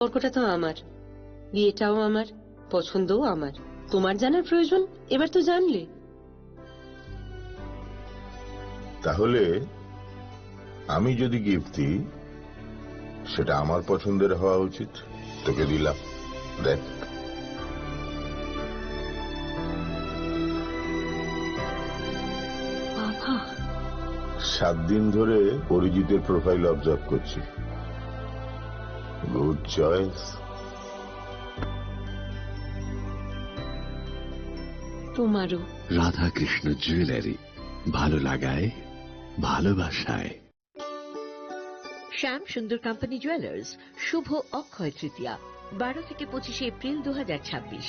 সম্পর্কটা তো আমার, বিয়েটাও আমার, পছন্দও আমার। তোমার জানার প্রয়োজন এবার তো জানলে। তাহলে আমি যদি গিফট দিই সেটা আমার পছন্দের হওয়া উচিত। তোকে দিলাম, দেখ। বাবা, 7 দিন ধরে অরিজিতের প্রোফাইল অবজার্ভ করছি। Good choice. তোমারও। রাধাকৃষ্ণ জুয়েলারি, ভালো লাগায় ভালোবাসায়। শ্যাম সুন্দর কোম্পানি জুয়েলার্স শুভ অক্ষয় তৃতীয়া 12 থেকে 25 এপ্রিল 2026।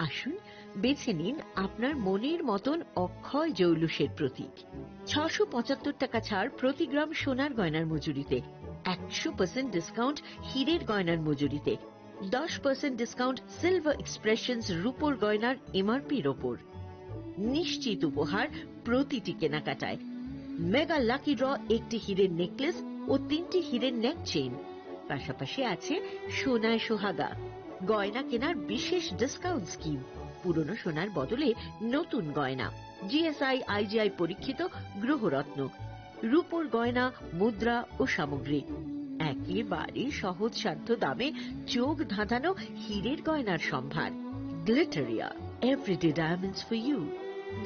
আসুন বেছে নিন আপনার মনের মতন অক্ষয় জৌলুসের প্রতীক। 675 টাকা ছাড় প্রতি গ্রাম সোনার গয়নার মজুরিতে, 100% ডিসকাউন্ট হীরের গয়নার মজুরিতে, 10% ডিসকাউন্ট সিলভার এক্সপ্রেশনস রূপোর গয়নার এমআরপির ওপর। নিশ্চিত উপহার প্রতিটি কেনাকাটায়। মেগা লাকি ড্র একটি হীরের নেকলেস ও 3টি হীরের নেক চেইন। পাশাপাশি আছে সোনায় সোহাগা। গয়না কেনার বিশেষ ডিসকাউন্ট স্কিম। পুরনো সোনার বদলে নতুন গয়না। জিএসআই আইজিআই পরীক্ষিত গ্রহরত্ন, রূপোর গয়না, মুদ্রা ও সামগ্রী। একেবারে সহজসাধ্য দামে চোখ ধাঁধানো হীরের গয়নার সম্ভার। Glitteria, everyday diamonds for you.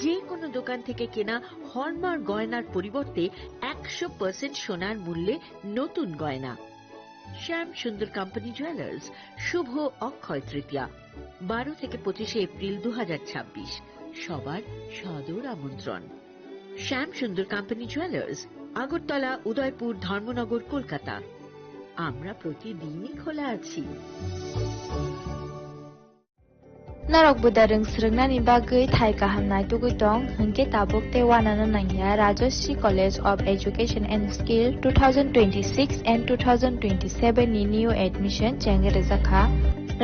যে কোনো দোকান থেকে কেনা হলমার্ক গয়নার পরিবর্তে 100% সোনার মূল্যে নতুন গয়না। শ্যাম সুন্দর কোম্পানি জুয়েলার্স শুভ অক্ষয় তৃতীয়া 12 থেকে 25 এপ্রিল 2026। সবার সাদর আমন্ত্রণ। শ্যাম সুন্দর কোম্পানি জুয়েলার্স, আগরতলা, উদয়পুর, ধর্মনগর, কলকাতা। আমরা প্রতিদিনই খোলা আছি। Narok budareng srengna ni bagai thai kahamnai tugutong hingke tabuk te wanana nangya Rajashri College of Education and Skill 2026 and 2027 ni new admission chengre zakha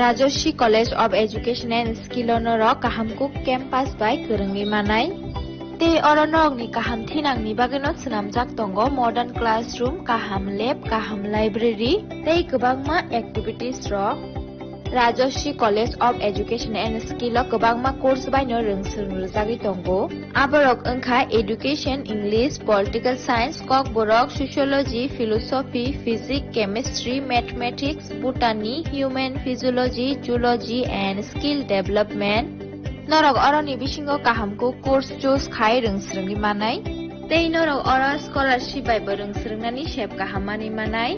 Rajashri College of Education and Skill onoro kahamkuk campus by kurungni manai te oronok ni kaham thinang ni bageno snamjak tongo modern classroom, kaham lab, kaham library tei kwbangma activities ro Rajashri College of Education and Skill o kwbangma course baino rungsrungjagui tongo. Aborok wngkha Education, English, Political Science, Kok Borok, Sociology, Philosophy, Physics, Chemistry, Mathematics, Botany, Human Physiology, Zoology and Skill Development. Norok oroni bisingo kahamko course choose khai rungsrungni manai. Tei norok oro scholarship bai bo rungsrungnani sep kahamani manai.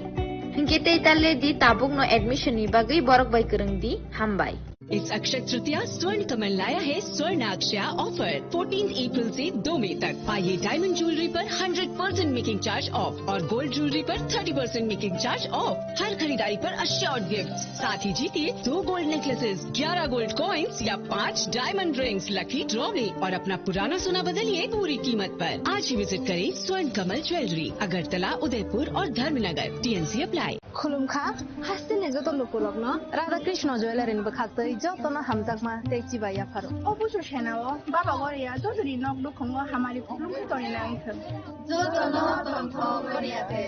Hingke talle di tabuk no admission ni bagai borok bai kurang di hambai. इस अक्षय तृतीया स्वर्ण कमल लाया है स्वर्ण अक्षया offer 14 अप्रैल से 2 मई तक। पाइए diamond jewellery पर 100% making charge of और गोल्ड ज्वेलरी पर 30% मेकिंग चार्ज ऑफ। हर खरीदारी पर अश्योर्ड गिफ्ट, साथ ही जीतिए 2 गोल्ड नेकलेसेस, 11 गोल्ड कॉइन्स या 5 डायमंड रिंग्स लकी ड्रॉ में और अपना पुराना सोना बदलिए पूरी कीमत पर। आज ही विजिट करें स्वर्ण कमल ज्वेलरी, अगरतला, उदयपुर और धर्मनगर। TNC apply. खुलुमखा हास्तिने जतो लोकलग्न राधाकृष्ण ज्वेलारिन बखातै जतन हामजाकमा तेची बाया फारो অবশ্য সেনাও বাবা গরিয়া যদি নক দুখঙ্গ হামারি খুলুমকে তরি না আইথ जतन तन्थ गरियाते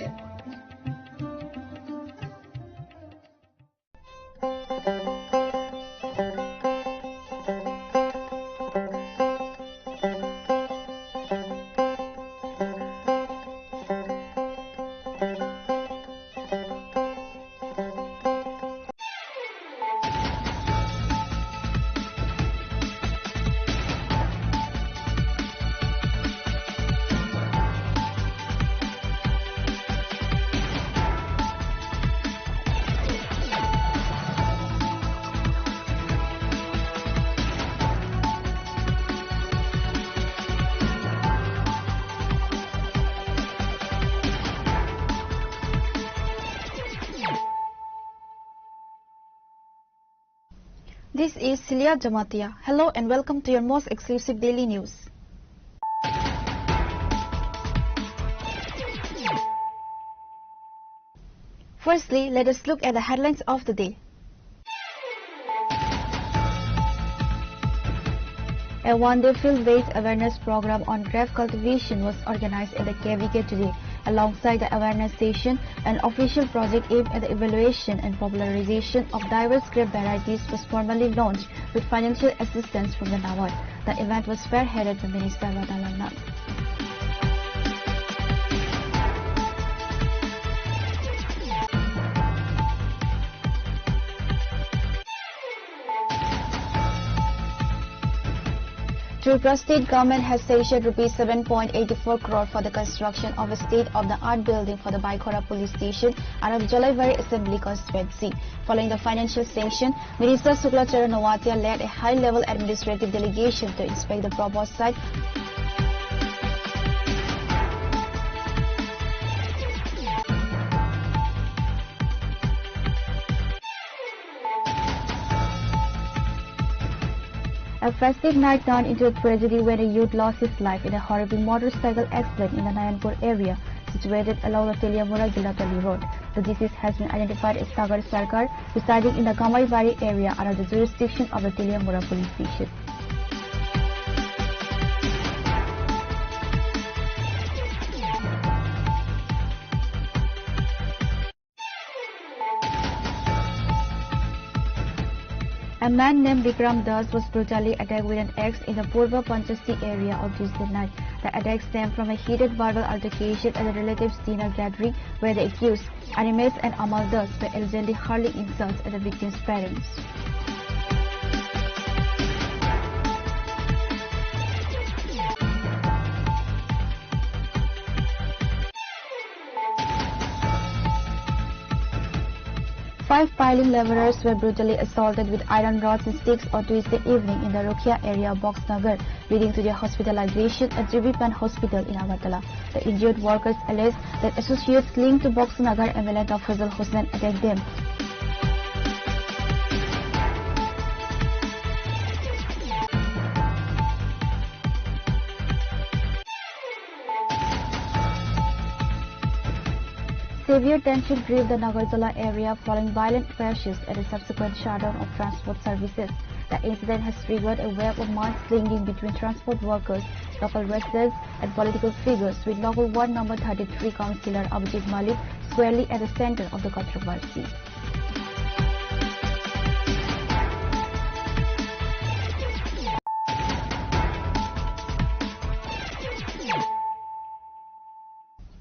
This is Celia Jamatia. Hello and welcome to your most exclusive daily news. Firstly, let us look at the headlines of the day. A one-day field-based awareness program on grape cultivation was organized at the KVK today. Alongside the awareness session, an official project aimed at the evaluation and popularization of diverse grape varieties was formally launched with financial assistance from the NABARD. The event was spearheaded by Minister Radha Lal Nath. Tripura state government has stationed rupees 7.84 crore for the construction of a state-of-the-art building for the Baikora police station out of Jalaivari Assembly constituency. Following the financial sanction, Minister Shukla Charan Nawatia led a high-level administrative delegation to inspect the proposed site. A festive night turned into a tragedy when a youth lost his life in a horrible motorcycle accident in the Nayanpur area, situated along the Teliamura Gilatali road. The deceased has been identified as Sagar Sarkar, residing in the Kamaibari area under the jurisdiction of the Teliamura police station. A man named Vikram Das was brutally attacked with an axe in the Purva Panchasti area on Tuesday night. The attack stemmed from a heated verbal altercation at the relatives' dinner gathering where the accused, Animes and Amal Das, were allegedly hurling insults at the victim's parents. Five piling laborers were brutally assaulted with iron rods and sticks on Tuesday evening in the Rokhia area of Boxnagar, leading to their hospitalization at Jibipan Hospital in Agartala. The injured workers alleged that associates linked to Boxnagar MLA Fazal Hussain attacked them. Severe tension gripped the Nagarjala area following violent crashes and a subsequent shutdown of transport services. The incident has triggered a web of mudslinging between transport workers, local residents and political figures, with local ward number 33 councillor Abhijit Malik squarely at the center of the controversy.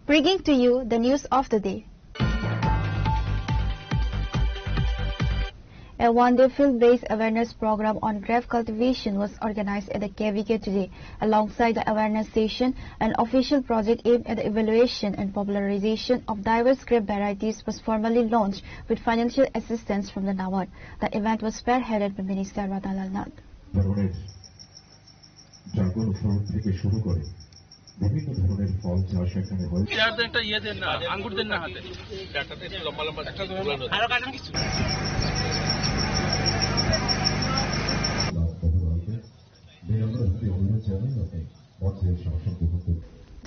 Bringing to you the news of the day. A one-day field-based awareness program on grape cultivation was organized at the KVK today. Alongside the awareness session, an official project aimed at the evaluation and popularization of diverse grape varieties was formally launched with financial assistance from the NABARD. The event was spearheaded by Minister Radha Lal Nath. বিভিন্ন ধরনের ফল চাষ এখানে হয়।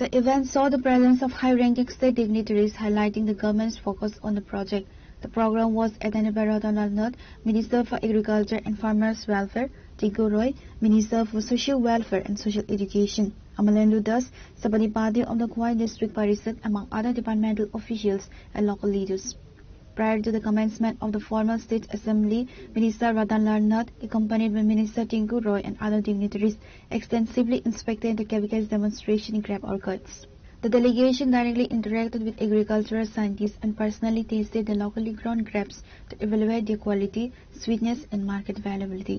The event saw the presence of high-ranking state dignitaries highlighting the government's focus on the project. The program was attended by Radha Lal Nath, Minister for Agriculture and Farmers Welfare, Tinku Roy, Minister for Social Welfare and Social Education, Amalendu Das, Sabanipati of the Khwai District Parishad, among other departmental officials and local leaders. Prior to the commencement of the formal state assembly, Minister Radha Lal Nath, accompanied by Minister Tinku Roy and other dignitaries, extensively inspected the KVK's demonstration in grape orchards. The delegation directly interacted with agricultural scientists and personally tasted the locally grown grapes to evaluate their quality, sweetness and market availability.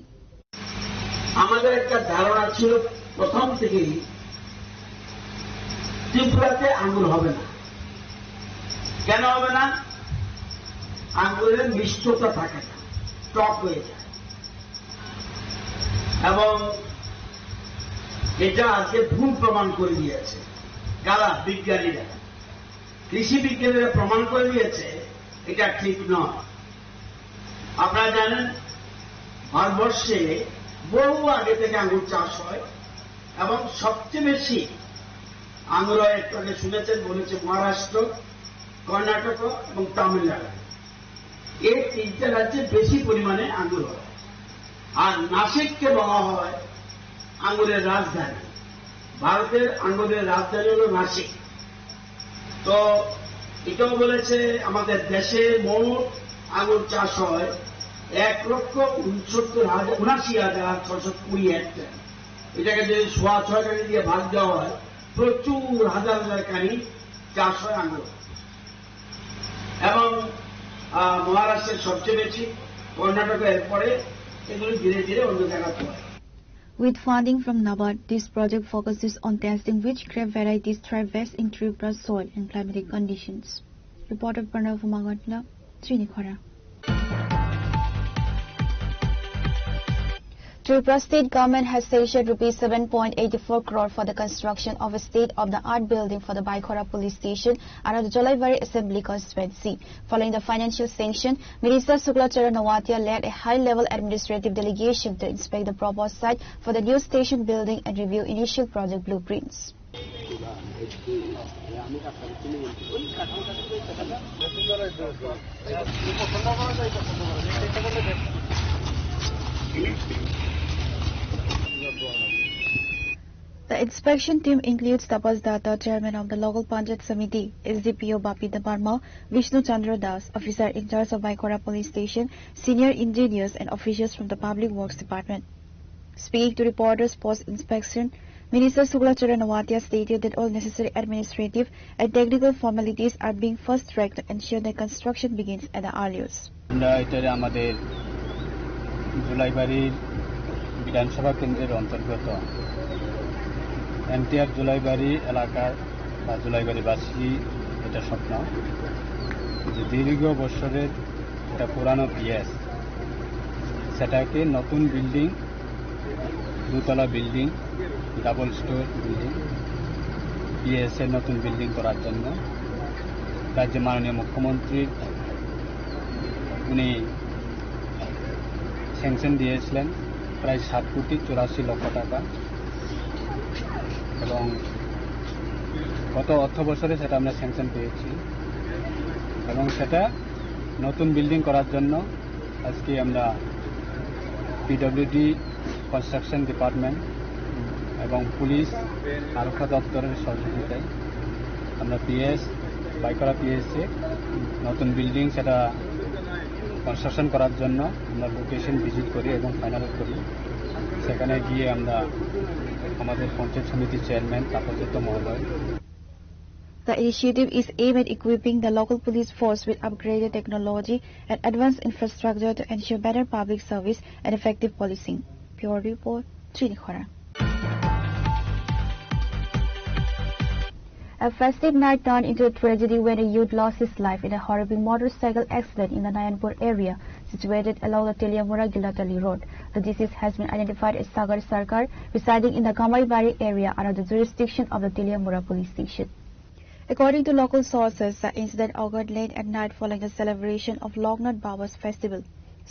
আমাদের একটা ধারণা ছিল প্রথম থেকেই ত্রিপুরাতে আঙ্গুর হবে না। কেন হবে না? আঙ্গুরের মিষ্টতা থাকে না, টক হয়ে যায়। এবং এটা আজকে ভুল প্রমাণ করে দিয়েছে কারা? বিজ্ঞানীরা, কৃষি বিজ্ঞানীরা প্রমাণ করে দিয়েছে এটা ঠিক নয়। আপনারা জানেন ভারতবর্ষে বহু আগে থেকে আঙ্গুর চাষ হয় এবং সবচেয়ে বেশি আঙ্গুর হয় একটু আগে শুনেছেন বলেছে মহারাষ্ট্র, কর্ণাটক এবং তামিলনাড়ু। এই তিনটা রাজ্যে বেশি পরিমাণে আঙ্গুর হয়। আর নাসিককে বলা হয় আঙ্গুরের রাজধানী। ভারতের আঙ্গুরের রাজধানী হল নাসিক। তো এটাও বলেছে আমাদের দেশে মোট আঙ্গুর চাষ হয় 1,69,620 হেক্টর। এটাকে যদি 6.5 কানি দিয়ে ভাগ দেওয়া হয়, প্রচুর হাজার হাজার কানি চাষ হয় আঙ্গুর। এবং মহারাষ্ট্রের সবচেয়ে বেশি, কর্ণাটকের এরপরে, এগুলো ধীরে ধীরে অন্য জায়গাতে হয়। With funding from NABARD, this project focuses on testing which grape varieties thrive best in Tripura's soil and climatic conditions. Reporter Pranav Magatla, Srinikhara. Tripura state government has scheduled rupees 7.84 crore for the construction of a state-of-the-art building for the Baikora police station under the Jolaibari Assembly constituency. Following the financial sanction, Minister Sukla Charan Nawatia led a high-level administrative delegation to inspect the proposed site for the new station building and review initial project blueprints. The inspection team includes Tapas Datta, chairman of the local Panchayat Samiti, SDPO Bapi Dabarma, Vishnu Chandra Das, officer in charge of Baikora police station, senior engineers and officials from the Public Works Department. Speaking to reporters post-inspection, Minister Sukla Charan Nawatia stated that all necessary administrative and technical formalities are being fast-tracked to ensure that construction begins at the earliest. বিধানসভা কেন্দ্রের অন্তর্গত NTR Julaibari এলাকার বা জুলাইবাড়িবাসী এটা স্বপ্ন যে দীর্ঘ বছরের একটা পুরানো পিএস সেটাকে নতুন বিল্ডিং, দুতলা building, double store building, PS এর নতুন বিল্ডিং করার জন্য রাজ্যের মাননীয় মুখ্যমন্ত্রী উনি স্যাংশন দিয়েছিলেন প্রায় 7,84,00,000 টাকা এবং গত অর্থ বছরে সেটা আমরা স্যাংশন পেয়েছি এবং সেটা নতুন বিল্ডিং করার জন্য আজকে আমরা পিডব্লিউডি কনস্ট্রাকশন ডিপার্টমেন্ট এবং পুলিশ আরক্ষা দপ্তরের সহযোগিতায় আমরা বাইকরা পিএসে নতুন বিল্ডিং সেটা কনস্ট্রাকশন করার জন্য আমরা লোকেশন ভিজিট করি এবং ফাইনাল করি। সেখানে গিয়ে আমরা আমাদের পঞ্চায়েত সমিতির চেয়ারম্যান তাপস দত্ত মহোদয়। The initiative is aimed at equipping the local police force with upgraded technology and advanced infrastructure to ensure better public service and effective policing. Pure Report, Srinikhara. A festive night turned into a tragedy when a youth lost his life in a horrible motorcycle accident in the Nayanpur area situated along the Teliamura Gilatali Road. The deceased has been identified as Sagar Sarkar, residing in the Gamaibari area under the jurisdiction of the Teliamura police station. According to local sources, the incident occurred late at night following the celebration of Loknath Baba's festival.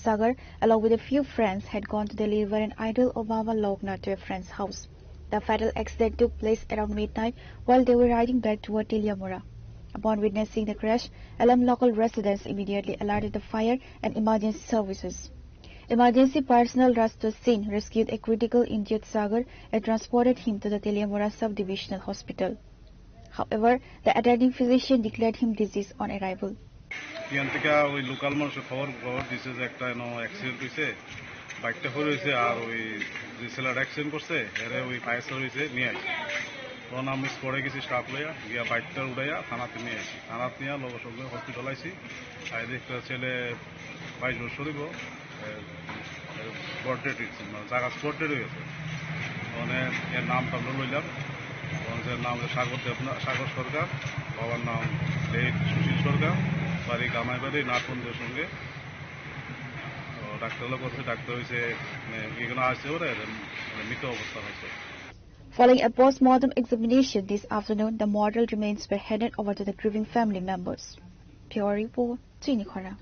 Sagar, along with a few friends, had gone to deliver an idol of Baba Loknath to a friend's house. The fatal accident took place around midnight while they were riding back toward Teliamura. Upon witnessing the crash, alarmed local residents immediately alerted the fire and emergency services. Emergency personnel rushed to the scene, rescued a critically injured Sagar and transported him to the Teliamura Subdivisional Hospital. However, the attending physician declared him deceased on arrival. Local মানুষের খবর দিছে যে একটা accident হয়েছে, বাইকটা পড়ে হয়েছে আর ওই যে ছেলেটা অ্যাক্সিডেন্ট করছে এরে ওই ফায়ার সার্ভিসে নিয়ে আসি। তখন আমি স্পটে গেছি স্টাফ লইয়া গিয়া বাইকটা উড়াইয়া থানাতে নিয়ে আসি। থানাতে নিয়ে লোক সঙ্গে হসপিটাল আইসি। আর একটা ছেলে 22 বছর হইব, স্পট ডেট জায়গা স্পট ডেট হয়ে গেছে। মানে এর নামটা লইলাম, ওর নাম সাগর সরকার, বাবার নাম সুশীল সরকার, বাড়ি গামাইবাড়ি নাটবন্ধের সঙ্গে। ডাক্তার করছে, ডাক্তার হয়েছে এগুলো আসছে ওরা মৃত অবস্থা হয়েছে। Following a post-mortem examination this afternoon, the mortal remains were handed over to the grieving family members. Pure Report, Srinikhara.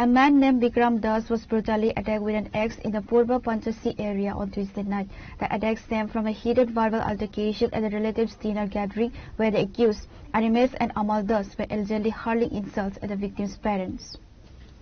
A man named Bikram Das was brutally attacked with an axe in the Purba Panchasi area on Tuesday night. The attack stemmed from a heated verbal altercation at the relatives' dinner gathering where the accused, Animes and Amal Das, were allegedly hurling insults at the victim's parents.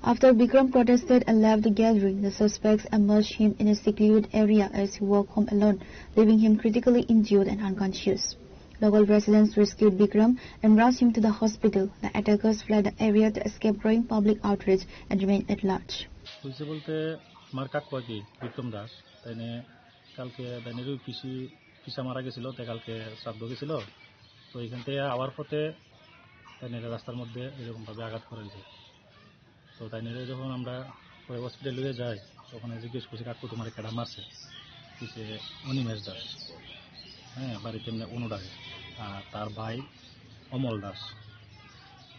After Bikram protested and left the gathering, the suspects ambushed him in a secluded area as he walked home alone, leaving him critically injured and unconscious. Local residents rescued Bikram and rushed him to the hospital. The attackers fled the area to escape growing public outrage and remain at large. হয়েছে বলতে আমার কাকু আর কি বিক্রম দাস তাইনে কালকে তাইনেরই পিসা মারা গেছিল তাই কালকে শ্রাদ্ধ গেছিল তো এখান থেকে আওয়ার পথে তাইনের রাস্তার মধ্যে এরকমভাবে আঘাত করেছে তো তাইনের যখন আমরা হসপিটাল নিয়ে যাই তখন জিজ্ঞেস করছি কাকু তোমার কেডা মারছে পিছিয়ে অনিমেষ দাস হ্যাঁ বাড়িতে এমনি অনুরাগে আর তার ভাই অমল দাস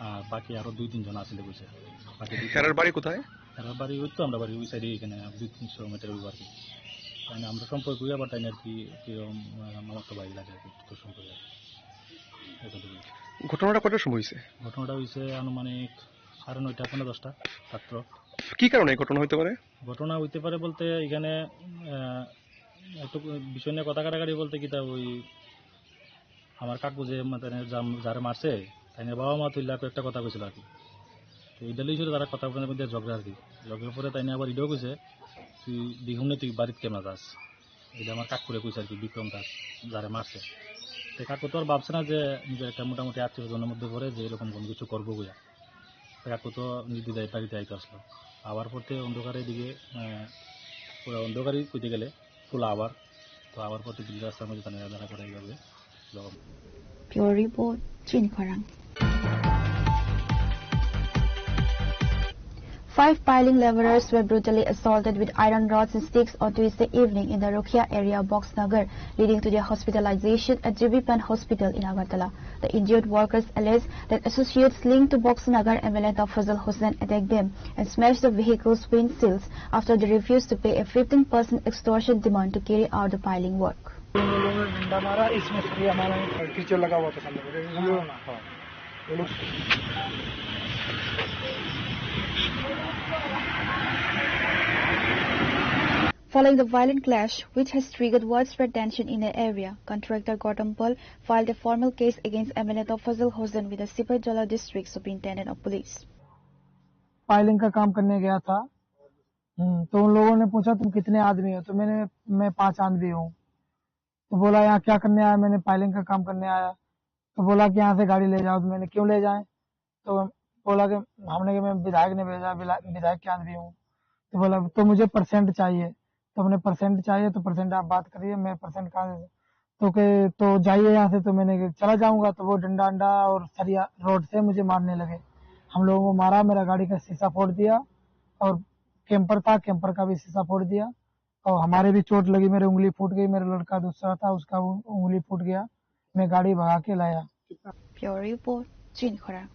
আর বাকি আরো 2-3 জন আসলে বুঝছে খেরার বাড়ি কোথায়? খেরার বাড়ি ওই তো আমরা বাড়ি ওই সাইডে এখানে 200-300 মিটার ওই আর কি তাই আমরা সম্পর্ক হয়ে আবার তাই আর কি আমার তো ভাই লাগে আর কি তো সম্পর্ক ঘটনাটা কটার সময় হয়েছে? ঘটনাটা হয়েছে আনুমানিক 9:30-10টা ছাত্র। কি কারণে এই ঘটনা হইতে পারে? ঘটনা হইতে পারে বলতে এখানে একটু বিষয় নিয়ে কথা কাটাকাটি বলতে কি তা ওই আমার কাকু যে যারা মারছে তাই বাবা মা তুই একটা কথা কইছিল আর কি তো এটা লিখছিল তারা কথা মধ্যে ঝগড়া আর কি ঝগড়ার পরে তাই আবার এটাও কইছে তুই বিহুনে তুই বাড়িতে কেমন যাস এটা আমার কাকুরে কইছে আর কি বিক্রম দাস যারা মারছে তো কাকু তো আর ভাবছে না যে নিজের একটা মোটামুটি আত্মীয়জনের মধ্যে পড়ে যে এরকম কোনো কিছু করবো বুঝা কাকু তো নির্দিদায় বাড়িতে আইতে আসলো আবার পড়তে অন্ধকারের দিকে পুরো অন্ধকারই কইতে গেলে খোলা আবার তো আবার পড়তে দিল্লি রাস্তার মধ্যে তারা দাঁড়া করে এইভাবে Pure Report, Chin Kwarang. 5 piling laborers were brutally assaulted with iron rods and sticks on Tuesday evening in the Rokhia area of Boxnagar, leading to their hospitalization at JB Hospital in Agartala. The injured workers allege that associates linked to Boxnagar MLA Fazal Hussain attacked them and smashed the vehicle's windshields after they refused to pay a 15% extortion demand to carry out the piling work. Following the violent clash, which has triggered widespread tension in the area, contractor Gautam Pal filed a formal case against MLA Fazal Hussain with the Sipajala District Superintendent of Police. Filing का काम करने गया था तो उन लोगों ने पूछा तुम कितने आदमी हो तो मैं 5 आदमी हूँ तो बोला यहाँ क्या करने आया मैंने फाइलिंग का काम करने आया तो बोला कि यहाँ से गाड़ी ले जाओ तो मैंने क्यों ले जाए तो बोला कि हमने मैं विधायक ने भेजा विधायक के आदमी हूँ तो बोला तो मुझे परसेंट चाहिए तो हमने परसेंट चाहिए तो परसेंट आप बात करिए मैं परसेंट कहाँ तो जाइए यहाँ से तो मैंने चला जाऊंगा तो वो डंडा अंडा और सरिया रोड से मुझे मारने लगे हम लोगों को मारा मेरा गाड़ी का शीशा फोड़ दिया और कैंपर था कैंपर का भी शीशा फोड़ दिया और हमारे भी चोट लगी मेरी उंगली फूट गई मेरा लड़का दूसरा था उसका उंगली फूट गया मैं गाड़ी भगा के लाया Pure Report, Chin Kwarang.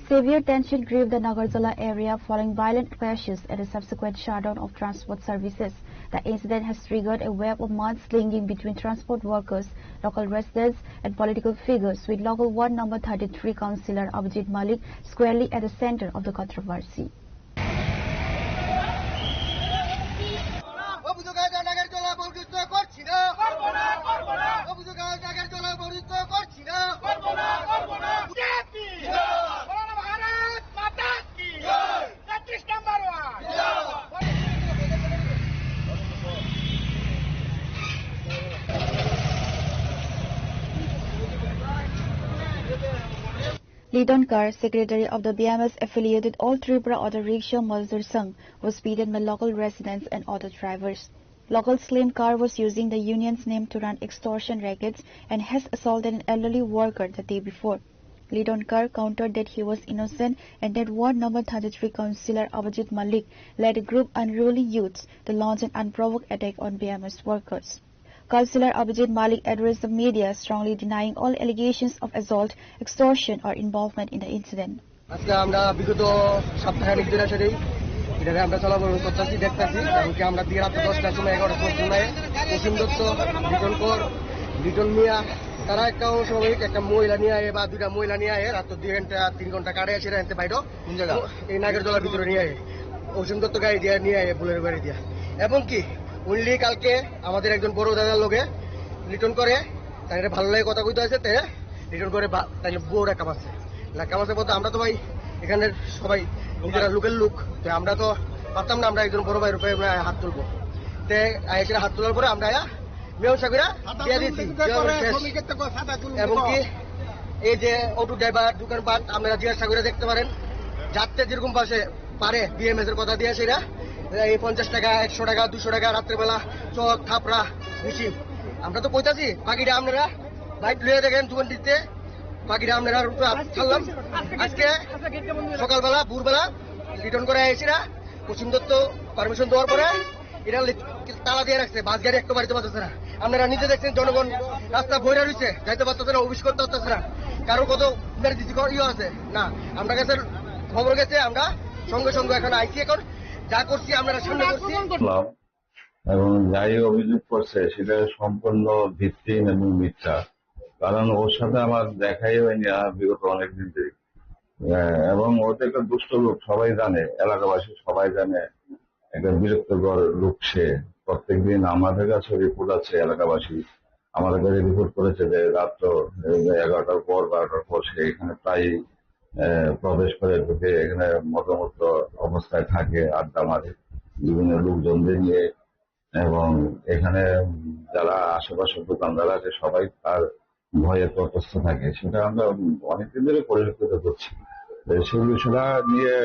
Severe tension gripped the Nagarjala area following violent clashes and a subsequent shutdown of transport services. The incident has triggered a web of mudslinging between transport workers, local residents and political figures, with local Ward number 33 councillor Abhijit Malik squarely at the center of the controversy. Lidon Kar, secretary of the BMS-affiliated All Tripura Auto Rickshaw Mazdur Sangh, was beaten by local residents and auto drivers. Local Slim Kar was using the union's name to run extortion rackets and has assaulted an elderly worker the day before. Lidon Kar countered that he was innocent and that Ward number 33 councillor Abhijit Malik led a group unruly youths to launch an unprovoked attack on BMS workers. Councillor Abhijit Malik addressed the media, strongly denying all allegations of assault, extortion or involvement in the incident. আজকে আমরা বিগত সপ্তাহখানেক ধরে সেটাই এটাকে আমরা চলাবল করতেছি দেখতেছি কারণকে আমরা দিয়ে রাত 10টার সময় 11টার সময় কুসুম দত্ত লিটন মিয়া তারা একটা অস্বাভাবিক একটা মহিলা নিয়ে আয়ে বা দুইটা মহিলা নিয়ে আয়ে রাত 2 ঘন্টা 3 ঘন্টা কাটে এসে রাখতে বাইরো এই নাগরদোলার ভিতরে নিয়ে আয়ে কুসুম দত্ত গাড়ি দিয়ে নিয়ে আয়ে বুলের গাড়ি দিয়ে এবং কি উনলি কালকে আমাদের একজন বড় দাদার লোকে লিটন করে তাই ভালো লাগে কথা কইতে আছে তে লিটন করে তাই বউরা কামাচ্ছে এলাকা মাসে বলতে আমরা তো ভাই এখানের সবাই নিজেরা লোকের লোক, তো আমরা তো পারতাম না আমরা একজন বড় ভাই রূপে হাত তুলবো। তে এসে হাত তোলার পরে আমরা মেয়সা করে দিয়ে দিচ্ছি। এবং কি এই যে অটো ড্রাইভার দোকানপাট আপনারা জিজ্ঞাসা করে দেখতে পারেন, যাতে যেরকম পাশে পারে বিএমএস এর কথা দিয়ে সেটা এই 50 টাকা 100 টাকা 200 টাকা রাত্রেবেলা চক থাপড়া মিছিল। আমরা তো কইতাছি বাকিটা আপনারা বাইক লুয়ে দেখেন দোকান দিতে, বাকিটা আপনারা ছাড়লাম। আজকে সকালবেলা ভোরবেলা রিটার্ন করে এসেরা পশ্চিম দত্ত পারমিশন দেওয়ার পরে এটা তালা দিয়ে রাখছে, বাস গাড়ি একটু বাড়িতে পারতেছে না। আপনারা নিজে দেখছেন জনগণ রাস্তা বইরা রয়েছে, যাইতে পারতেছে না, অফিস করতে পারতেছে না, কারো কত ইমার্জেন্সি আছে না। আমরা কাছে খবর গেছে, আমরা সঙ্গে সঙ্গে এখন আইসি, এখন যা করছি আপনারা সামনে করছি। এবং যাই অভিযোগ করছে সেটা সম্পূর্ণ ভিত্তিহীন এবং মিথ্যা, কারণ ওর সাথে আমার দেখাই হয়নি বিগত অনেকদিন থেকে। এবং ওতে একটা দুষ্ট লোক, সবাই জানে, এলাকাবাসী সবাই জানে, একটা বিরক্তকর লোক সে। প্রত্যেকদিন আমাদের কাছে রিপোর্ট আছে, এলাকাবাসী আমাদের কাছে রিপোর্ট করেছে যে রাত্র 11টার পর 12টার পর সে এখানে প্রায় প্রবেশ করে ঢুকে এখানে মতামত অবস্থায় থাকে, আড্ডা মারে বিভিন্ন লোকজনদের নিয়ে। এবং এখানে যারা আশেপাশের দোকানদার আছে সবাই তার ভয়ে তটস্থ থাকে, সেটা আমরা অনেকদিন ধরে পরিলক্ষিত করছি। সেই বিষয়টা নিয়ে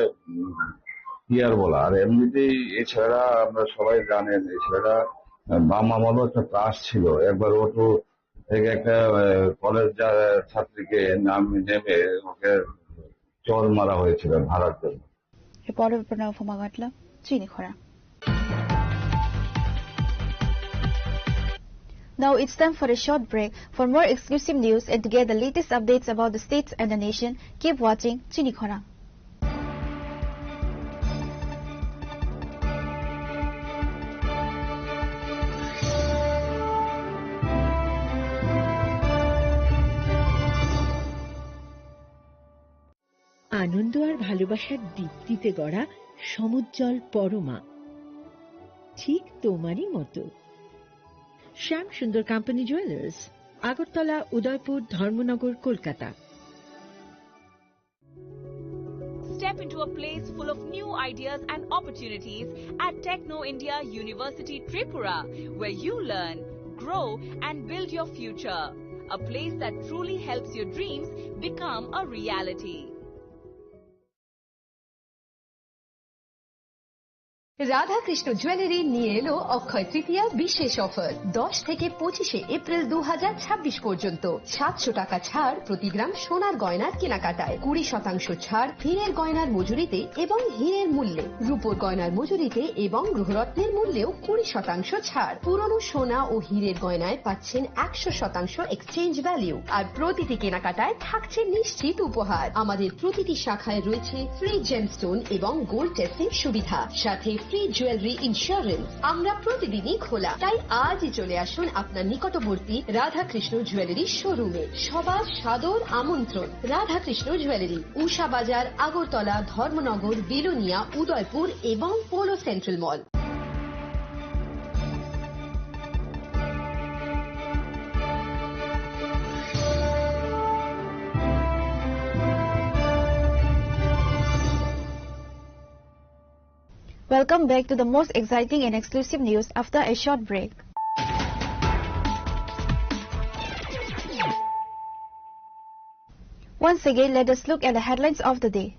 কি আর বলা। আর এমনিতেই এই ছেলেরা, আমরা সবাই জানেন, এই ছেলেরা বাম আমলও একটা ত্রাস ছিল। একবার অটো থেকে একটা কলেজ ছাত্রীকে নেমে ওকে চর মারা হয়েছিল ভাড়ার জন্য। Reporter Pranav Fumagatla, Chini Khora. Now it's time for a short break. For more exclusive news and to get the latest updates about the states and the nation, keep watching Chini Khora. আনন্দ আর ভালোবাসার দীপ্তিতে গড়া সমুজ্জ্বল পরমা, ঠিক তোমারই মতো। শ্যাম সুন্দর company jewellers, Agartala, Udaipur, Dharmanagar, Kolkata. Step into a place full of new ideas and opportunities at Techno India University Tripura, where you learn, grow and build your future. A place that truly helps your dreams become a reality. Radha Krishna jewellery নিয়ে এলো অক্ষয় তৃতীয়া বিশেষ offer. 10 থেকে 25 April 2026 পর্যন্ত 700 টাকা ছাড় প্রতি গ্রাম সোনার গয়নার কেনাকাটায়, 20% ছাড় হীরের গয়নার মজুরিতে এবং হীরের মূল্যে, রূপোর গয়নার মজুরিতে এবং গ্রহরত্নের মূল্যেও 20% ছাড়। পুরনো সোনা ও হীরের গয়নায় পাচ্ছেন 100% এক্সচেঞ্জ ভ্যালু, আর প্রতিটি কেনাকাটায় থাকছে নিশ্চিত উপহার। আমাদের প্রতিটি শাখায় রয়েছে ফ্রি জেমস্টোন এবং গোল্ড টেস্টিং সুবিধা, সাথে ফ্রি জুয়েলারি ইন্স্যুরেন্স। আমরা প্রতিদিনই খোলা, তাই আজই চলে আসুন আপনার নিকটবর্তী রাধাকৃষ্ণ জুয়েলারি শোরুমে। সবার সাদর আমন্ত্রণ। রাধাকৃষ্ণ জুয়েলারি, উষা বাজার, আগরতলা, ধর্মনগর, বিলোনিয়া, উদয়পুর এবং polo central mall. Welcome back to the most exciting and exclusive news after a short break. Once again, let us look at the headlines of the day.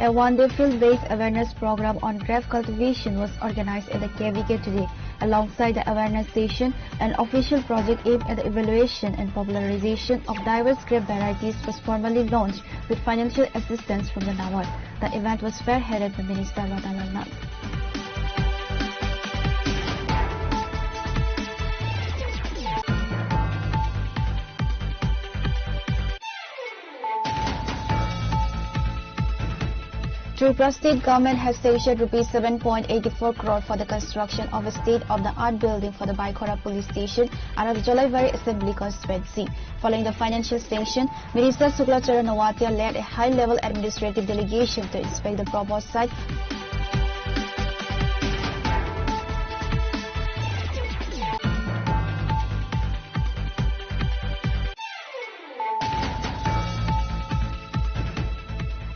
A one-day field-based awareness program on grape cultivation was organized at the KVK today. Alongside the awareness session, an official project aimed at the evaluation and popularization of diverse grape varieties was formally launched with financial assistance from the NABARD. The event was spearheaded by Minister Radha Nath. Tripura State Government has issued Rs 7.84 crore for the construction of a state-of-the-art building for the Baikora Police Station under the Jolaivari Assembly constituency. Following the financial sanction, Minister Shukla Charan Nawatia led a high-level administrative delegation to inspect the proposed site.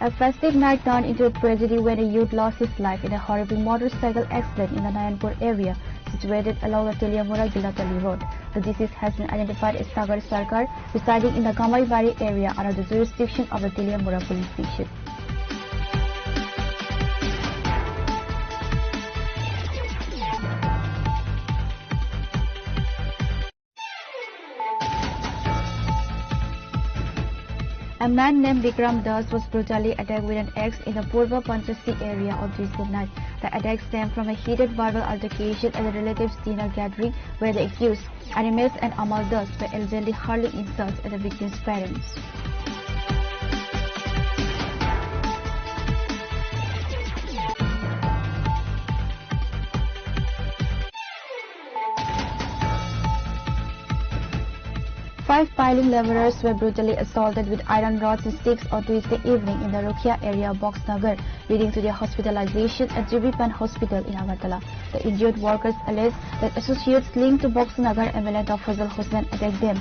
A festive night turned into a tragedy when a youth lost his life in a horrific motorcycle accident in the Nayanpur area situated along the Teliamura Gilatali Road. The deceased has been identified as Sagar Sarkar, residing in the Kamaribari area under the jurisdiction of the Teliamura police station. A man named Vikram Das was brutally attacked with an axe in the Purva Panchasti area on Tuesday night. The attack stemmed from a heated verbal altercation at the relatives' dinner gathering where the accused, Animes and Amal Das, were allegedly hurling insults at the victim's parents. Five piling labourers were brutally assaulted with iron rods and sticks on Tuesday evening in the Rokhia area of Boxnagar, leading to their hospitalization at Jubipan Hospital in Agartala. The injured workers alleged that associates linked to Boxnagar MLA Fazal Hussain attacked them.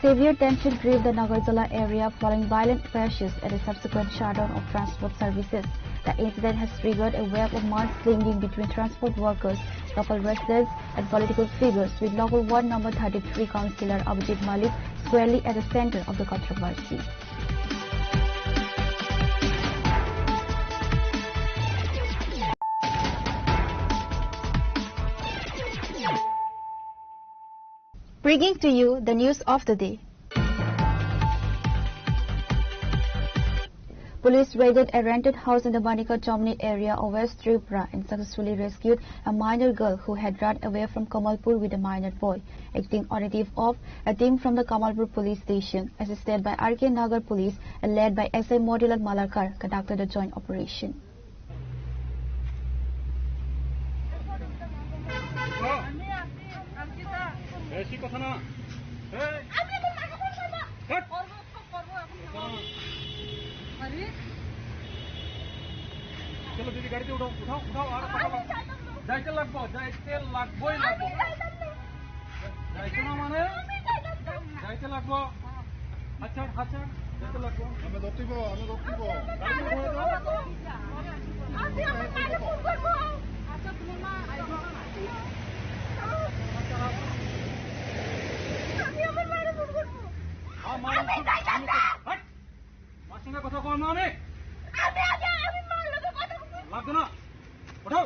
Severe tension gripped the Nagarjala area following violent crashes and a subsequent shutdown of transport services. The incident has triggered a wave of mudslinging between transport workers, local residents and political figures, with local ward number 33 councillor Abhijit Malik squarely at the centre of the controversy. Bringing to you the news of the day. Police raided a rented house in the Banika Chomni area of West Tripura and successfully rescued a minor girl who had run away from Kamalpur with a minor boy. Acting on a tip of a team from the Kamalpur police station, assisted by RK Nagar police and led by SI Modulal Malakar, conducted a joint operation. चलो दीदी गाड़ी से उठाओ उठाओ उठाओ और जाइते लगबो जाइते ना माने जाइते लगबो अच्छा अच्छा जाइते लगबो हमें दौड़तीबो गाड़ी उठाओ दो आते हम गाड़ी फोन करबो अच्छा तुम ना आइबो আমি আমার মারে ফোন করব हां मारे हट মাসিনা কথা কও না আমি আমি মার লগে কথা লাগবে না উঠাও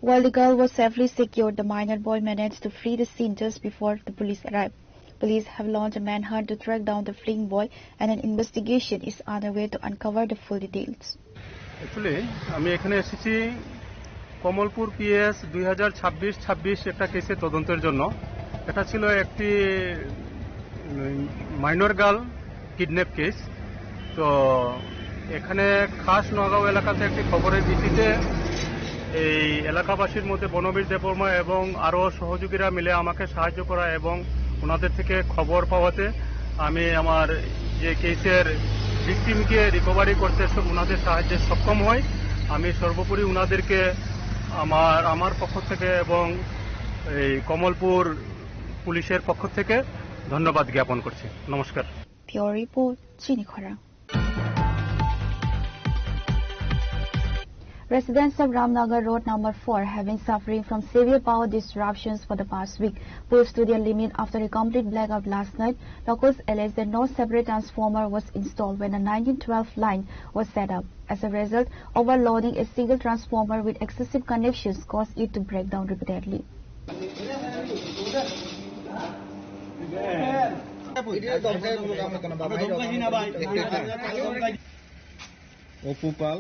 While the girl was safely secured, the minor boy managed to flee the scene just before the police arrived. Police have launched a manhunt to track down the fleeing boy, and an investigation is underway to uncover the full details. Actually, আমি এখানে এসেছি Kamalpur PS 2026 একটা কেসে তদন্তের জন্য। এটা ছিল একটি মাইনর গার্ল কিডন্যাপ কেস। তো এখানে খাস নগাঁও এলাকাতে একটি খবরের ভিত্তিতে এই এলাকাবাসীর মধ্যে বনবীর দেববর্মা এবং আরও সহযোগীরা মিলে আমাকে সাহায্য করা এবং ওনাদের থেকে খবর পাওয়াতে আমি আমার যে কেসের ভিকটিমকে রিকভারি করতে ওনাদের সাহায্যে সক্ষম হই। আমি সর্বোপরি ওনাদেরকে আমার পক্ষ থেকে এবং এই কমলপুর পুলিশের পক্ষ থেকে ধন্যবাদ জ্ঞাপন করছি। নমস্কার। Pure report, Chinikhara. Residents of Ramnagar Road number 4 have been suffering from severe power disruptions for the past week, pushed to their limit after a complete blackout last night. Locals allege that no separate transformer was installed when the 1912 line was set up. As a result, overloading a single transformer with excessive connections caused it to break down repeatedly. Opupal,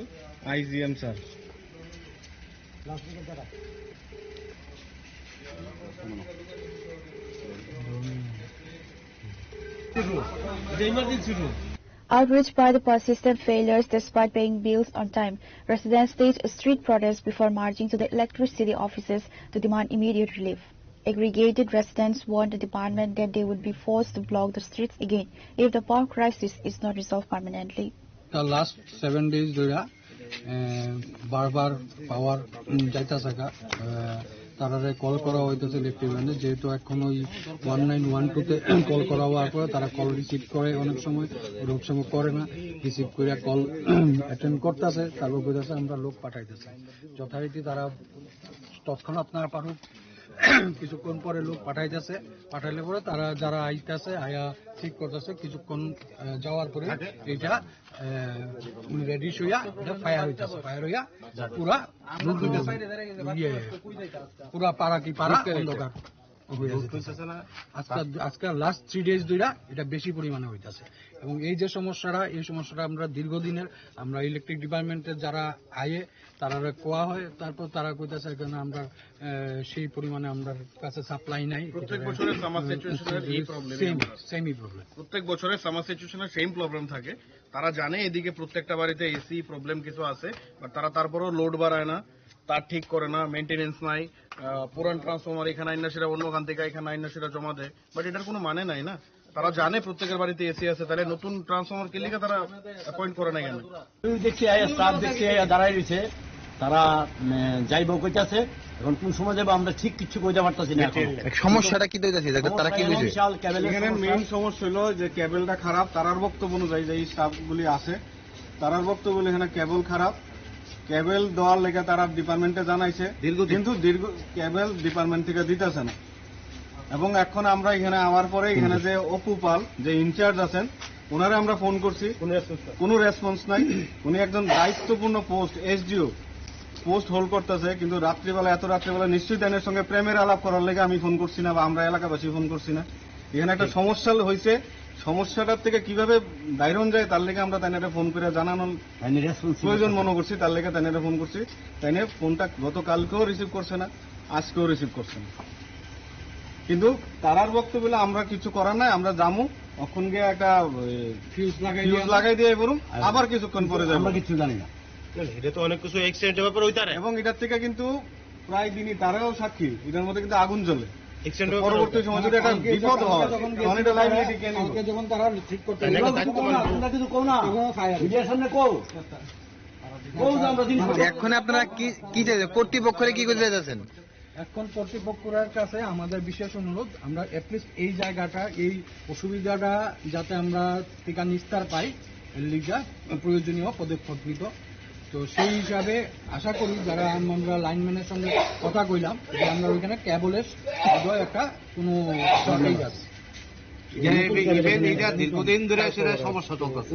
IGM sir. Outraged by the persistent failures despite paying bills on time, residents staged a street protest before marching to the electricity offices to demand immediate relief. Aggregated residents warned the department that they would be forced to block the streets again if the power crisis is not resolved permanently. The last 7 days ধরে বারবার পাওয়ার যাইতা থাকা তারারে call করা হইতেছে লেফটেন্যান্টে, যেহেতু এখন ওই 1912-তে কল করা হওয়ার পরে তারা কল রিসিভ করে, অনেক সময় করে না, রিসিভ করে কল অ্যাটেন্ড করতেছে, তারপর বলতেছে আমরা লোক পাঠাইতেছে। যথারীতি তারা তৎক্ষণাৎ না পারুক কিছুক্ষণ পরে লোক পাঠাইতেছে, পাঠাইলে পরে তারা যারা আইতেছে আয়া ঠিক করতেছে, কিছুক্ষণ যাওয়ার পরে এটা রেডি হইয়া এটা ফায়ার হইতেছে, ফায়ার হইয়া পুরা পাড়া কি পাড়া অন্ধকার। আজকে লাস্ট 3 days ধরে এটা বেশি পরিমাণে হইতেছে। এবং এই যে সমস্যাটা, এই সমস্যাটা আমরা দীর্ঘদিনের, আমরা ইলেকট্রিক ডিপার্টমেন্টের যারা আয়ে তারা কোয়া হয়, তারপর তারা কইতেছে এখানে আমরা সেই পরিমাণে আমরা কাছে সাপ্লাই নাই। প্রত্যেক বছরের সামার সিচুয়েশনের এই প্রবলেম, সেমই প্রবলেম, প্রত্যেক বছরের সামার সিচুয়েশনের সেম প্রবলেম থাকে। তারা জানে এদিকে প্রত্যেকটা বাড়িতে এসি প্রবলেম কিছু আছে, বাট তারা তারপরও লোড বাড়ায় না, তার ঠিক করে না, মেনটেনেন্স নাই, পুরান ট্রান্সফরমার এখানে আইন না সেটা অন্য খান থেকে এখানে আইন না সেটা জমা দেয়, বাট এটার কোনো মানে নাই না। তারা জানে প্রত্যেকের বাড়িতে এসি আছে, তাহলে নতুন ট্রান্সফরমার কে লিখে তারা অ্যাপয়েন্ট করে না কেন? দেখছি স্টাফ দেখছি দাঁড়াই রয়েছে, তারা যাইব কইতাছে, এখন কোন সময় যাবো আমরা ঠিক কিছু কইতে পারতাছি না। সমস্যাটা কি দইতাছে তারা কি বুঝে? এখানে মেইন সমস্যা হলো যে কেবলটা খারাপ। তারার বক্তব্য অনুযায়ী যে স্টাফ গুলি আছে, তারার বক্তব্য এখানে কেবল খারাপ, কেবল দেওয়ার লেগে তারা ডিপার্টমেন্টে জানাইছে, কিন্তু কেবল ডিপার্টমেন্ট থেকে দিতেছে না। এবং এখন আমরা এখানে আওয়ার পরে এখানে যে অপু পাল যে ইনচার্জ আছেন, ওনারে আমরা ফোন করছি, কোনো রেসপন্স নাই। উনি একজন দায়িত্বপূর্ণ পোস্ট, এসডিও পোস্ট হোল্ড করতেছে, কিন্তু রাত্রিবেলা, এত রাত্রিবেলা নিশ্চয়ই তাদের সঙ্গে প্রেমের আলাপ করার লেগে আমি ফোন করছি না, বা আমরা এলাকাবাসী ফোন করছি না। এখানে একটা সমস্যা হয়েছে, সমস্যাটার থেকে কিভাবে বাইরন যায় তার লেগে আমরা তাই ফোন করে জানানোর প্রয়োজন মনে করছি, তার লেগে তাই ফোন করছি। তাই ফোনটা গতকালকেও রিসিভ করছে না, আজকেও রিসিভ করছে না। কিন্তু তারার বক্তব্য আমরা কিছু করার নাই, আমরা যাবো এখন গিয়ে একটা ফিউজ লাগাই দিয়ে বলুন, আবার কিছুক্ষণ পরে যাবো, আমরা কিছু জানি না। এটা তো অনেক কিছু অ্যাক্সিডেন্টের ব্যাপার হইতে পারে, এবং এটার থেকে কিন্তু প্রায় দিনই তারাও সাক্ষী, এটার মধ্যে কিন্তু আগুন জ্বলে। পরবর্তী সময় যদি একটা বিপদ হয় তখন এটা লাইবিলিটি কে নিবে? যখন তারা ঠিক করতে আমরা কিছু কও না, মিডিয়ার সামনে কও এখন আপনারা কি চাইছেন? কর্তৃপক্ষরে কি করতে চাইছেন? এখন কর্তৃপক্ষের কাছে আমাদের বিশেষ অনুরোধ, আমরা অ্যাটলিস্ট এই জায়গাটা, এই অসুবিধাটা যাতে আমরা টিকা নিস্তার পাই, এর লিগা প্রয়োজনীয় পদক্ষেপ নিত। তো সেই হিসাবে আশা করি যারা আমরা লাইনম্যানের সঙ্গে কথা কইলাম যে আমরা ওইখানে ক্যাবলের একটা কোনো শর্টেজ আছে, দীর্ঘদিন ধরে সেটা সমস্যা চলতেছে,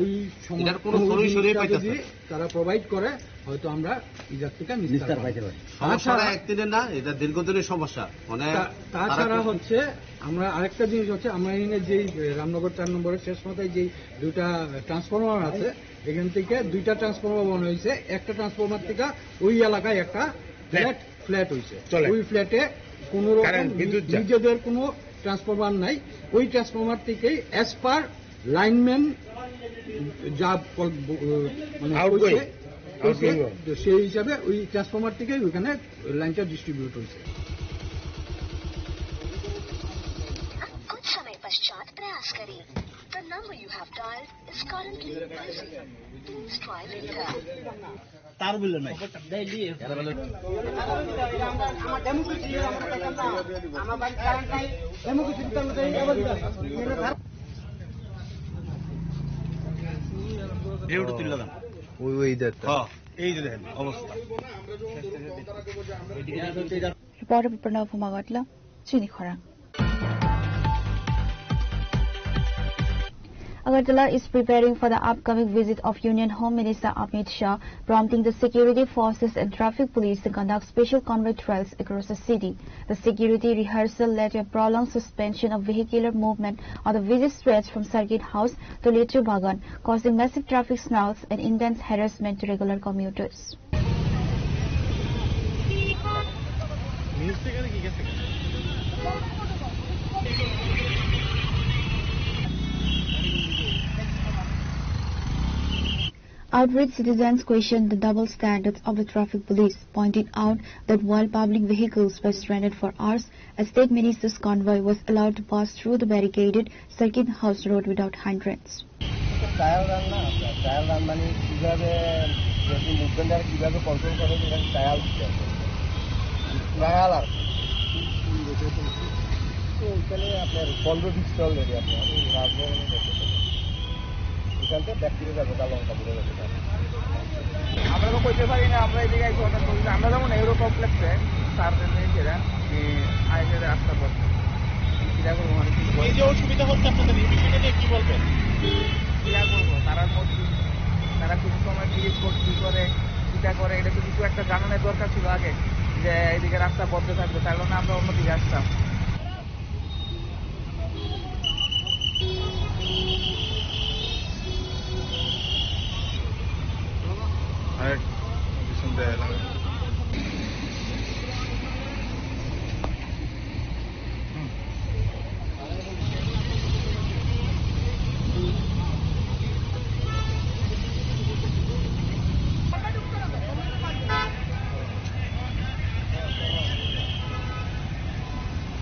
এটার কোনো সলিউশন পাইতেছে না। তারা প্রোভাইড করে, হয়তো আমরা ইজার থেকে নিস্তার পাইতে পারি। সমস্যাটা একদিনের না, এটা দীর্ঘদিনের সমস্যা। মানে তাছাড়া হচ্ছে আমরা আরেকটা জিনিস হচ্ছে, আমরা এখানে যেই রামনগর 4 নম্বরের শেষ মাথায় যেই 2টা ট্রান্সফরমার আছে, এখান থেকে 2টা ট্রান্সফরমার বানানো হয়েছে। একটা ট্রান্সফরমার থেকে ওই এলাকায় একটা ফ্ল্যাট হয়েছে, ওই ফ্ল্যাটে কোন রকম নিজেদের কোনো ট্রান্সফরমার নাই। ওই ট্রান্সফরমার থেকে অ্যাজ পার লাইনম্যান যা মানে সেই হিসাবে ওই ট্রান্সফরমার থেকে ওইখানে লাইনটা ডিস্ট্রিবিউট হয়েছে। कुछ समय पश्चात प्रयास करें। The number you have dialed is currently busy. Please try later. তার বললো নাই তুলে দেন এই যে দেখেন অবস্থা। Reporter Pranav Humagatla, Chini Khorang. Agartala is preparing for the upcoming visit of Union Home Minister Amit Shah, prompting the security forces and traffic police to conduct special convoy trials across the city. The security rehearsal led to a prolonged suspension of vehicular movement on the visit stretch from Circuit House to Lechu Bagan, causing massive traffic snarls and intense harassment to regular commuters. Outraged citizens questioned the double standards of the traffic police, pointing out that while public vehicles were stranded for hours, a state minister's convoy was allowed to pass through the barricaded Circuit House Road without hindrance. Trial run না trial run মানে কিভাবে যদি movement কিভাবে control করে সেটা trial দিতে হবে trial আর এখানে আপনার 15 স্টল রেডি আপনার রাজভবনে দেখতে পাবেন এখান থেকে ব্যক্তিগত যাবে লঙ্কা পুরো যাবে আমরা তো কইতে পারি না আমরা এদিকে আইছি অর্ডার করি আমরা যেমন এরো কমপ্লেক্সে সার্ভে নিয়েছিলাম যে আইনের রাস্তা পথ এটা করবো মানে এই যে অসুবিধা হচ্ছে আপনাদের এই বিষয়টা নিয়ে কি বলবেন ইয়া করবো তারার মধ্যে তারা কিছু সময় ক্লিক করতে করে চিন্তা করে এটা কিছু একটা জানানোর দরকার ছিল আগে যে এইদিকে রাস্তা বন্ধ থাকবে তার কারণে আমরা অন্যদিকে আসতাম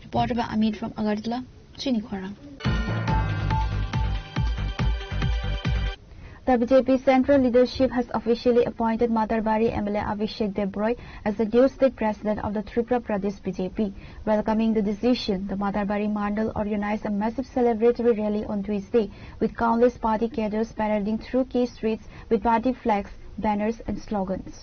Reported by Amit from Agartala, Chinikhora. The BJP central leadership has officially appointed Matarbari MLA Abhishek Debroy as the new state president of the Tripura Pradesh BJP. Welcoming the decision, the Matarbari Mandal organized a massive celebratory rally on Tuesday, with countless party cadres parading through key streets with party flags, banners and slogans.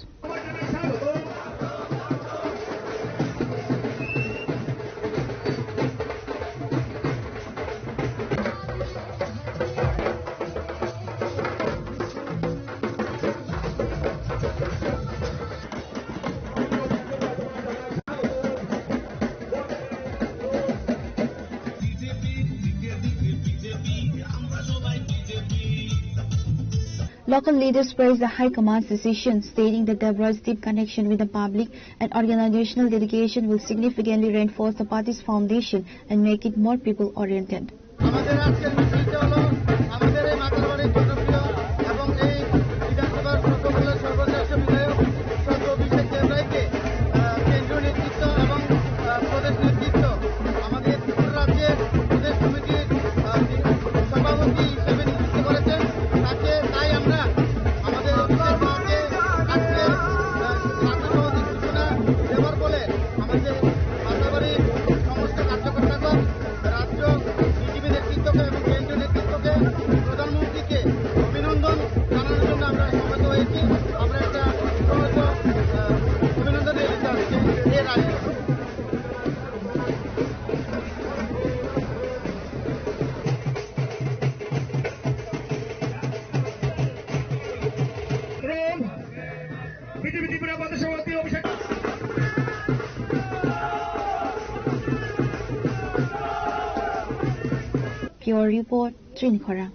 Local leaders praised the High Command's decision, stating that Debroy's deep connection with the public and organizational dedication will significantly reinforce the party's foundation and make it more people-oriented. Pure Report, Chinikhora.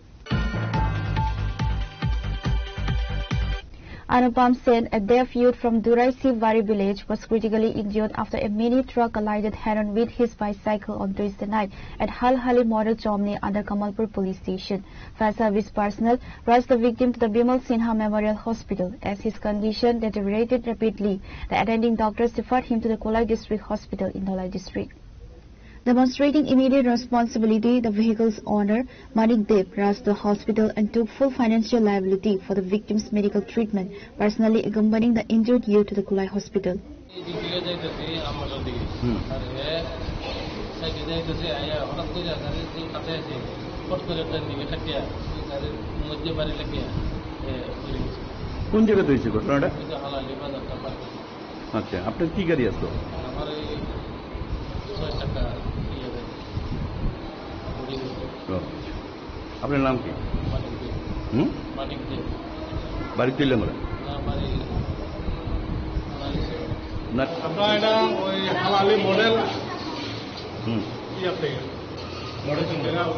Anupam Sen, a deaf youth from Durai Sivwari village, was critically injured after a mini truck collided head-on with his bicycle on Tuesday night at Halhali Model Chomni under Kamalpur police station. Fire service personnel rushed the victim to the Bimal Sinha Memorial Hospital. As his condition deteriorated rapidly, the attending doctors referred him to the Kolai District Hospital in Dholai District. Demonstrating immediate responsibility, the vehicle's owner, Manik Deb, rushed the hospital and took full financial liability for the victim's medical treatment, personally accompanying the injured youth to the Kulai Hospital. কোন জায়গাতে হয়েছে ঘটনাটা? আচ্ছা, আপনার কি গাড়ি আসলো? আপনার নাম কি? বাড়ি তিলামরা না আপনার এটা ওই হালালি মডেল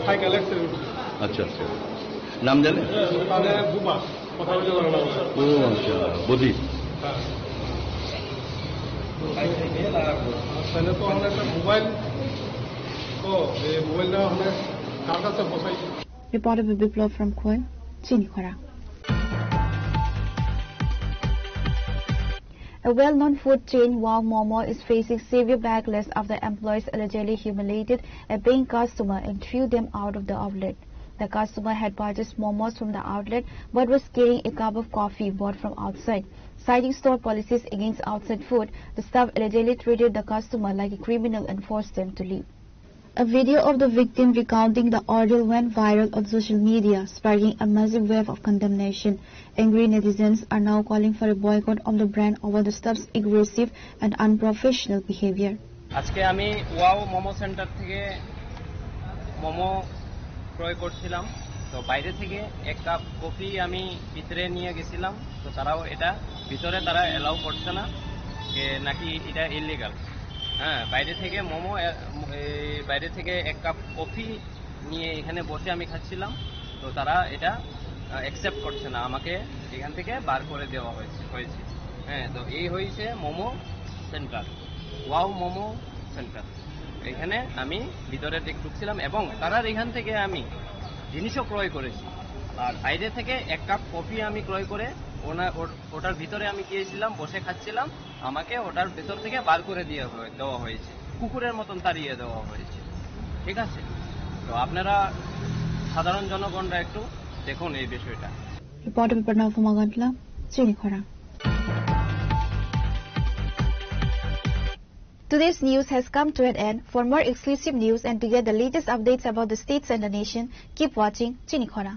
সাইকেল অ্যাক্সিডেন্ট। আচ্ছা আচ্ছা, নাম জানেন? বুবা কথা বলতে পারে না। ও আচ্ছা, বদি। তাহলে তো আমরা একটা মোবাইল তো এই মোবাইলটা আমরা কার কাছে বসাই। Reported by Biplov from Khoi, Chinikhora. A well-known food chain, Wow Momo, is facing severe backlash after employees allegedly humiliated a paying customer and threw them out of the outlet. The customer had purchased momos from the outlet but was carrying a cup of coffee bought from outside. Citing store policies against outside food, the staff allegedly treated the customer like a criminal and forced them to leave. A video of the victim recounting the ordeal went viral on social media, sparking a massive wave of condemnation. Angry netizens are now calling for a boycott of the brand over the staff's aggressive and unprofessional behavior. আজকে আমি wow momo centre থেকে মোমো ক্রয় করছিলাম, তো বাইরে থেকে এক cup coffee আমি ভিতরে নিয়ে গেছিলাম, তো তারাও এটা ভিতরে তারা এলাও করছে না, নাকি এটা ইলিগাল। হ্যাঁ, বাইরে থেকে মোমো, বাইরে থেকে এক কাপ কফি নিয়ে এখানে বসে আমি খাচ্ছিলাম, তো তারা এটা অ্যাকসেপ্ট করছে না, আমাকে এখান থেকে বার করে দেওয়া হয়েছে। হ্যাঁ, তো এই হয়েছে momo centre, wow momo centre. এখানে আমি ভিতরে ঢুকছিলাম এবং তারার এখান থেকে আমি জিনিসও ক্রয় করেছি, আর বাইরে থেকে এক কাপ কফি আমি ক্রয় করে ওটার ভিতরে আমি গিয়েছিলাম, বসে খাচ্ছিলাম, আমাকে ওটার ভেতর থেকে বার করে দেওয়া হয়েছে, কুকুরের মতন তাড়িয়ে দেওয়া হয়েছে। ঠিক আছে, তো আপনারা সাধারণ জনগণরা একটু দেখুন এই বিষয়টা। Reporter Pranav Magantla, Chinikhora. Today's news has come to an end. For more exclusive news and to get the latest updates about the states and the nation, keep watching Chinikhora.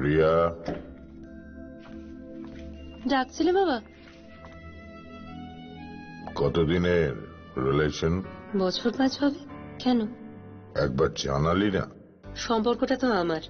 Riya, ডাকছিলে বাবা? কতদিনের রিলেশন? বছর 5 হবে। কেন? একবার জানালি না? সম্পর্কটা তো আমার,